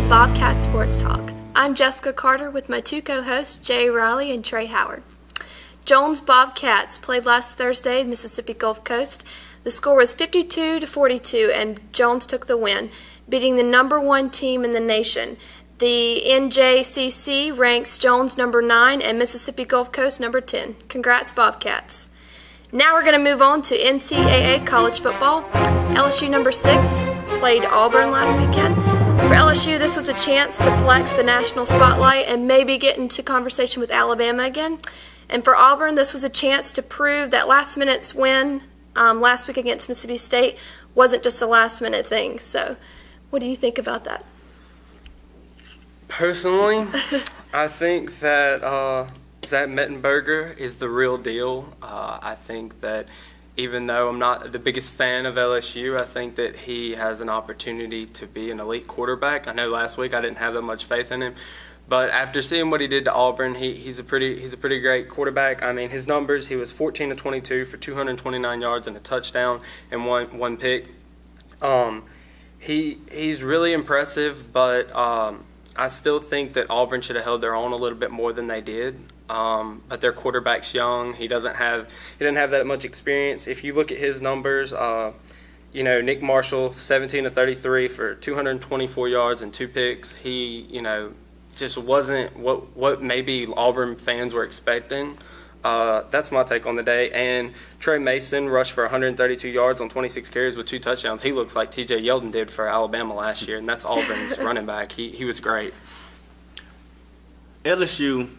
Bobcat Sports Talk. I'm Jessica Carter with my two co-hosts, Jay Riley and Trey Howard. Jones Bobcats played last Thursday in Mississippi Gulf Coast. The score was 52-42, and Jones took the win, beating the number 1 team in the nation. The NJCAA ranks Jones number 9 and Mississippi Gulf Coast number 10. Congrats, Bobcats. Now we're going to move on to NCAA college football. LSU number 6 played Auburn last weekend. For LSU, this was a chance to flex the national spotlight and maybe get into conversation with Alabama again. And for Auburn, this was a chance to prove that last-minute win last week against Mississippi State wasn't just a last-minute thing. So what do you think about that? Personally, I think that Zach Mettenberger is the real deal. I think that even though I'm not the biggest fan of LSU, I think that he has an opportunity to be an elite quarterback. I know last week I didn't have that much faith in him, but after seeing what he did to Auburn, he's a pretty great quarterback. I mean, his numbers: he was 14-22 for 229 yards and a touchdown and one pick. He's really impressive, but I still think that Auburn should have held their own a little bit more than they did. But their quarterback's young. He didn't have that much experience. If you look at his numbers, Nick Marshall, 17-33 for 224 yards and 2 picks. He, just wasn't what maybe Auburn fans were expecting. That's my take on the day. And Trey Mason rushed for 132 yards on 26 carries with 2 touchdowns. He looks like T.J. Yeldon did for Alabama last year, and that's Auburn's running back. He was great. LSU,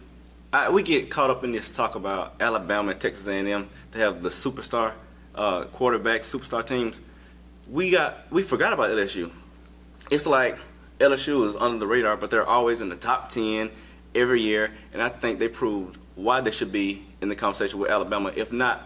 we get caught up in this talk about Alabama and Texas A&M. They have the superstar quarterback, superstar teams. We forgot about LSU. It's like LSU is under the radar, but they're always in the top 10 every year, and I think they proved why they should be in the conversation with Alabama, if not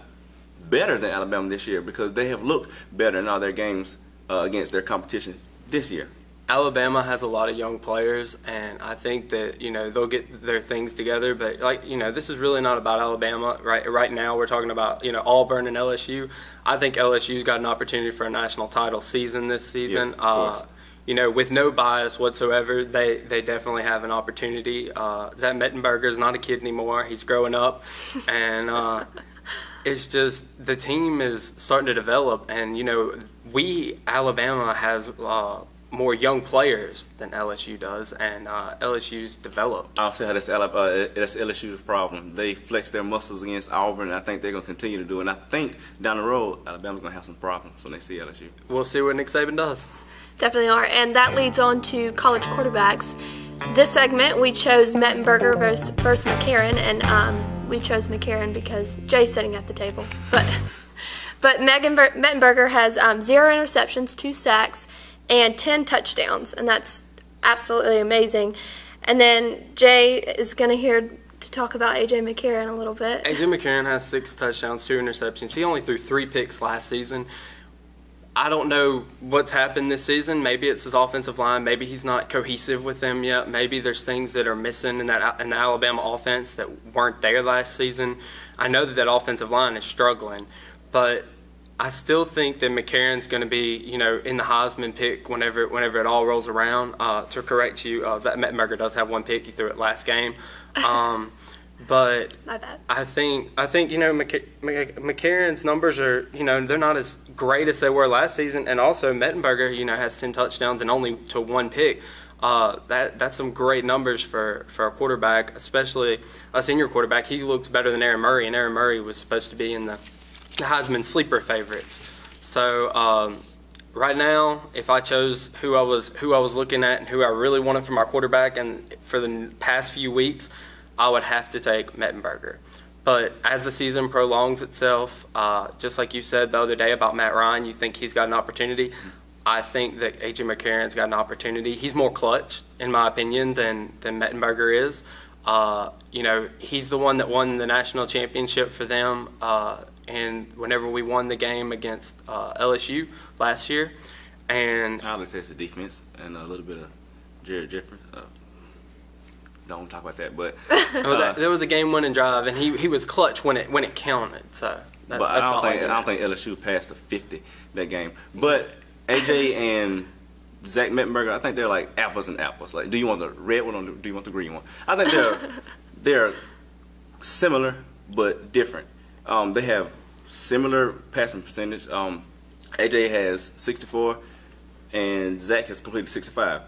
better than Alabama this year, because they have looked better in all their games against their competition this year. Alabama has a lot of young players, and I think that they'll get their things together. But this is really not about Alabama right now. We're talking about Auburn and LSU. I think LSU's got an opportunity for a national title season this season. Yes, with no bias whatsoever, they definitely have an opportunity. Zach Mettenberger is not a kid anymore. He's growing up, and it's just the team is starting to develop. And Alabama has more young players than LSU does, and LSU's developed. I'll say how that's LSU's problem. They flex their muscles against Auburn, and I think they're going to continue to do it. And I think down the road, Alabama's going to have some problems when they see LSU. We'll see what Nick Saban does. Definitely are, and that leads on to college quarterbacks. This segment, we chose Mettenberger versus McCarron, and we chose McCarron because Jay's sitting at the table. But Mettenberger has 0 interceptions, 2 sacks, and 10 touchdowns, and that's absolutely amazing. And then Jay is going to talk about A.J. McCarron a little bit. A.J. McCarron has 6 touchdowns, 2 interceptions. He only threw 3 picks last season. I don't know what's happened this season. Maybe it's his offensive line. Maybe he's not cohesive with them yet. Maybe there's things that are missing in the Alabama offense that weren't there last season. I know that offensive line is struggling, but I still think that McCarron's going to be, in the Heisman pick whenever it all rolls around. To correct you, Zach Mettenberger does have 1 pick. He threw it last game. But my bad. I think McCarron's numbers are, they're not as great as they were last season, and also Mettenberger, has 10 touchdowns and only to 1 pick. That's some great numbers for a quarterback, especially a senior quarterback. He looks better than Aaron Murray, and Aaron Murray was supposed to be in the Heisman sleeper favorites. So right now, if I chose who I was looking at and who I really wanted for my quarterback, and for the past few weeks, I would have to take Mettenberger. But as the season prolongs itself, just like you said the other day about Matt Ryan, you think he's got an opportunity. I think that A.J. McCarron's got an opportunity. He's more clutch, in my opinion, than Mettenberger is. He's the one that won the national championship for them, and whenever we won the game against LSU last year. And I would say it's the defense and a little bit of Jared Jeffers. Don't talk about that, but there was a game-winning drive, and he was clutch when it counted. So, I don't think LSU passed the 50 that game. But AJ and Zach Mettenberger, I think they're like apples and apples. Like, do you want the red one or do you want the green one? I think they're similar but different. They have similar passing percentage. AJ has 64, and Zach has completed 65.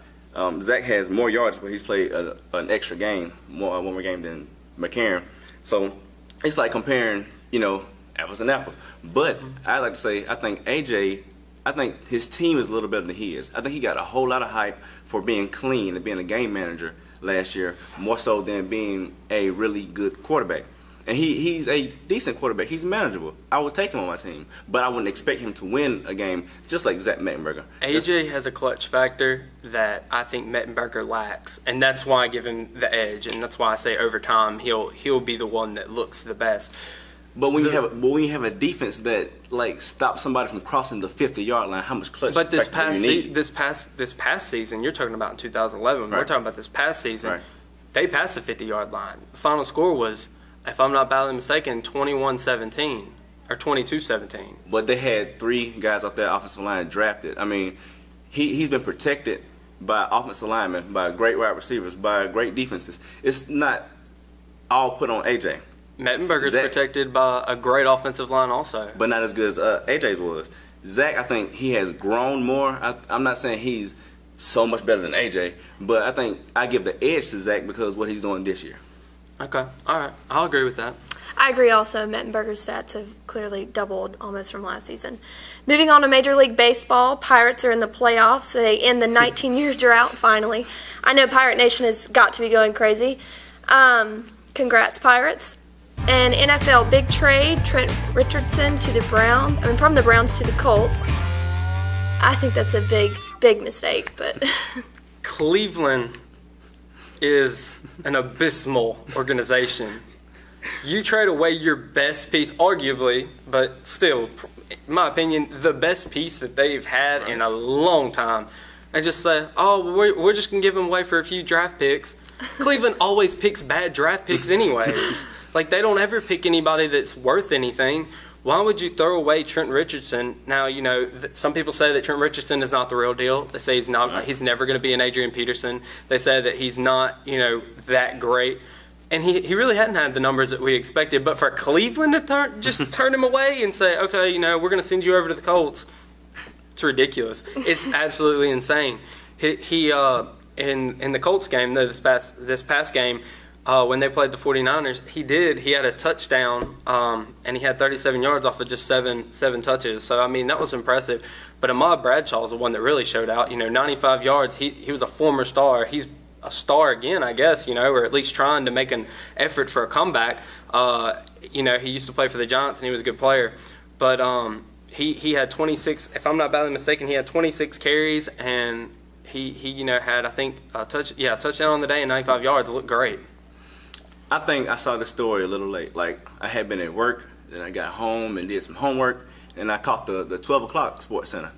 Zach has more yards, but he's played an extra game, one more game than McCarron. So it's like comparing, apples and apples. But I like to say, I think AJ, his team is a little better than he is. I think he got a whole lot of hype for being clean and being a game manager last year, more so than being a really good quarterback. And he's a decent quarterback. He's manageable. I would take him on my team, but I wouldn't expect him to win a game just like Zach Mettenberger. AJ has a clutch factor that I think Mettenberger lacks, and that's why I give him the edge, and that's why I say over time he'll be the one that looks the best. But when you have a defense that stops somebody from crossing the 50-yard line, how much clutch? But this factor do you need? this past season, you're talking about in 2011. Right. We're talking about this past season. Right. They passed the 50-yard line. The final score was, if I'm not badly mistaken, 21-17 or 22-17. But they had 3 guys off that offensive line drafted. I mean, he's been protected by offensive linemen, by great wide receivers, by great defenses. It's not all put on AJ. Mettenberger's protected by a great offensive line also. But not as good as AJ's was. Zach, I think he has grown more. I'm not saying he's so much better than AJ, but I think I give the edge to Zach because of what he's doing this year. Okay. All right. I'll agree with that. I agree also. Mettenberger's stats have clearly doubled almost from last season. Moving on to Major League Baseball, Pirates are in the playoffs. They end the 19-year drought finally. I know Pirate Nation has got to be going crazy. Congrats, Pirates. And NFL big trade, Trent Richardson to the Browns. From the Browns to the Colts. I think that's a big mistake, but Cleveland is an abysmal organization. You trade away your best piece, arguably, but still, in my opinion, the best piece that they've had in a long time, and just say, oh, we're just going to give them away for a few draft picks. Cleveland always picks bad draft picks anyways. They don't ever pick anybody that's worth anything. Why would you throw away Trent Richardson? Now, some people say that Trent Richardson is not the real deal. They say he's not. He's never going to be an Adrian Peterson. They say that he's not, that great. And he really hadn't had the numbers that we expected. But for Cleveland to just turn him away and say, okay, we're going to send you over to the Colts, it's ridiculous. It's absolutely insane. He in the Colts game, though, this past game, when they played the 49ers, he had a touchdown, and he had 37 yards off of just seven touches. So, that was impressive. But Ahmad Bradshaw is the one that really showed out. 95 yards. He was a former star. He's a star again, I guess, or at least trying to make an effort for a comeback. He used to play for the Giants, and he was a good player. But he had 26, if I'm not badly mistaken, he had 26 carries, and he had, I think, a touchdown on the day and 95 yards. It looked great. I think I saw the story a little late. I had been at work, then I got home and did some homework, and I caught the 12 o'clock Sports Center,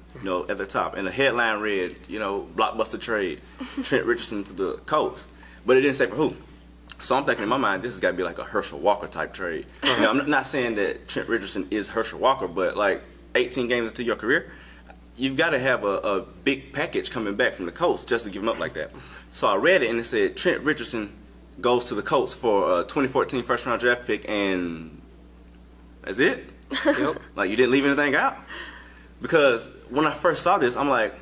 at the top. And the headline read, blockbuster trade, Trent Richardson to the Colts. But it didn't say for who. So I'm thinking in my mind, this has got to be like a Herschel Walker type trade. I'm not saying that Trent Richardson is Herschel Walker, but 18 games into your career, you've got to have a big package coming back from the Colts just to give him up like that. So I read it, and it said Trent Richardson goes to the Colts for a 2014 first-round draft pick, and that's it? Yep. You didn't leave anything out? Because when I first saw this, I'm like,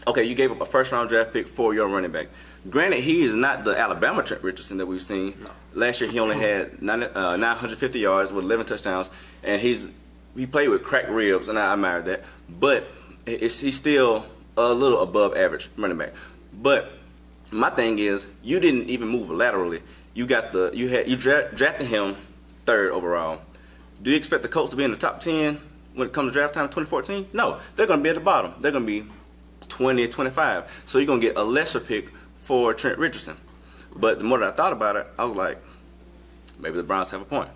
okay, you gave up a first-round draft pick for your running back. Granted, he is not the Alabama Trent Richardson that we've seen. No. Last year, he only had 950 yards with 11 touchdowns, and he played with cracked ribs, and I admired that. But he's still a little above average running back. But my thing is, you didn't even move laterally. You drafted him 3rd overall. Do you expect the Colts to be in the top 10 when it comes to draft time in 2014? No, they're going to be at the bottom. They're going to be 20 or 25. So you're going to get a lesser pick for Trent Richardson. But the more that I thought about it, I was like, maybe the Browns have a point.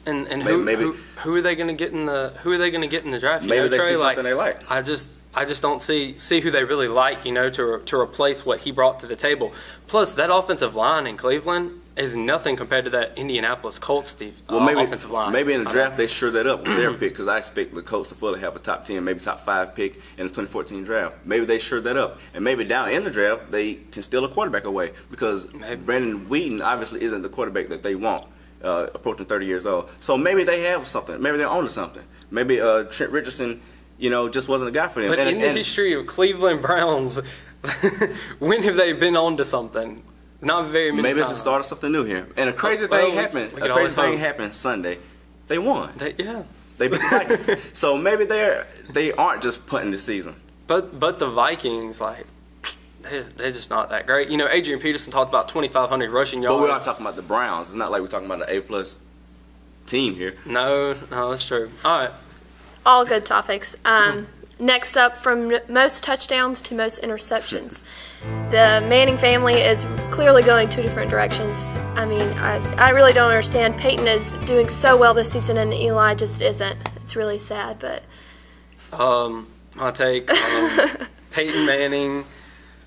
And who are they going to get in the draft? Maybe they Trey, see something they like. I just don't see who they really like, to replace what he brought to the table. Plus, that offensive line in Cleveland is nothing compared to that Indianapolis Colts offensive line. Maybe in the draft they sure that up with their pick, because I expect the Colts to fully have a top 10, maybe top 5 pick in the 2014 draft. Maybe they sure that up. And maybe down in the draft they can steal a quarterback away, because Brandon Whedon obviously isn't the quarterback that they want, approaching 30 years old. So maybe they have something. Maybe they're on to something. Maybe Trent Richardson, just wasn't a guy for them. But in the history of Cleveland Browns, when have they been on to something? Not very many Maybe times. it's the start of something new here. And a crazy thing happened Sunday. They won. They beat the Vikings. So maybe they aren't just punting this season. But the Vikings, they're just not that great. Adrian Peterson talked about 2,500 rushing yards. But we're not talking about the Browns. It's not like we're talking about an A+ team here. No, that's true. All right. All good topics. Next up, from most touchdowns to most interceptions. The Manning family is clearly going 2 different directions. I mean, I really don't understand. Peyton is doing so well this season, and Eli just isn't. It's really sad, but... My take, Peyton Manning,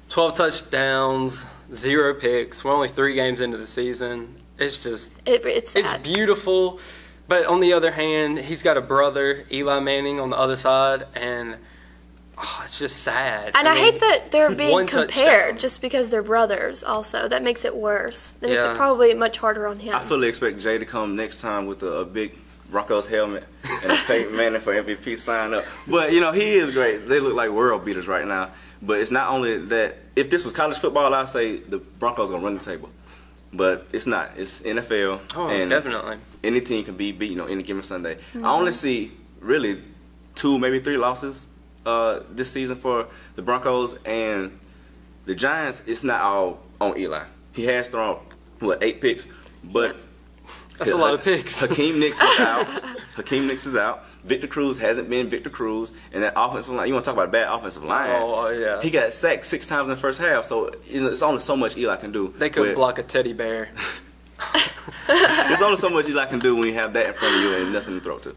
12 touchdowns, 0 picks. We're only 3 games into the season. It's just... It's sad. It's beautiful. But on the other hand, he's got a brother, Eli Manning, on the other side, and it's just sad. And I hate that they're being compared touchdown. just because they're brothers also. That makes it worse. That makes it probably much harder on him. I fully expect Jay to come next time with a big Broncos helmet and a Peyton Manning for MVP sign up. But, he is great. They look like world beaters right now. But it's not only that. If this was college football, I'd say the Broncos are going to run the table. But it's not. It's NFL. Oh, and definitely. Any team can be beat, any given Sunday. I only see really 2, maybe 3 losses this season for the Broncos, and the Giants. It's not all on Eli. He has thrown 8 picks, but that's a lot of picks. Hakeem Nicks is out. Hakeem Nicks is out. Victor Cruz hasn't been Victor Cruz, and that offensive line. You want to talk about a bad offensive line? Oh yeah. He got sacked 6 times in the first half, so it's only so much Eli can do. They could block a teddy bear. There's only so much Eli can do when you have that in front of you and nothing to throw to.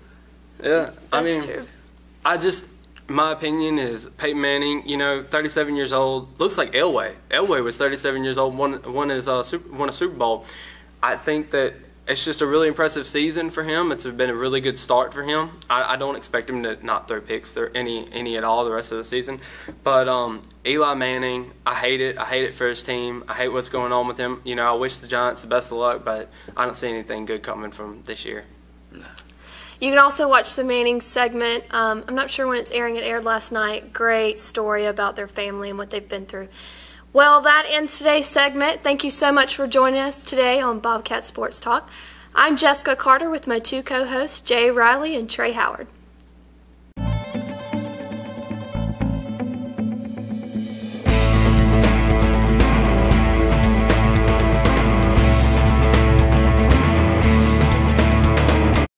Yeah, That's true. My opinion is Peyton Manning, 37 years old, looks like Elway. Elway was 37 years old, won a Super Bowl. I think that it's just a really impressive season for him. It's been a really good start for him. I don't expect him to not throw picks any at all the rest of the season. But Eli Manning, I hate it. I hate it for his team. I hate what's going on with him. I wish the Giants the best of luck, but I don't see anything good coming from this year. You can also watch the Manning segment. I'm not sure when it's airing. It aired last night. Great story about their family and what they've been through. Well, that ends today's segment. Thank you so much for joining us today on Bobcat Sports Talk. I'm Jessica Carter with my 2 co-hosts, Jay Riley and Trey Howard.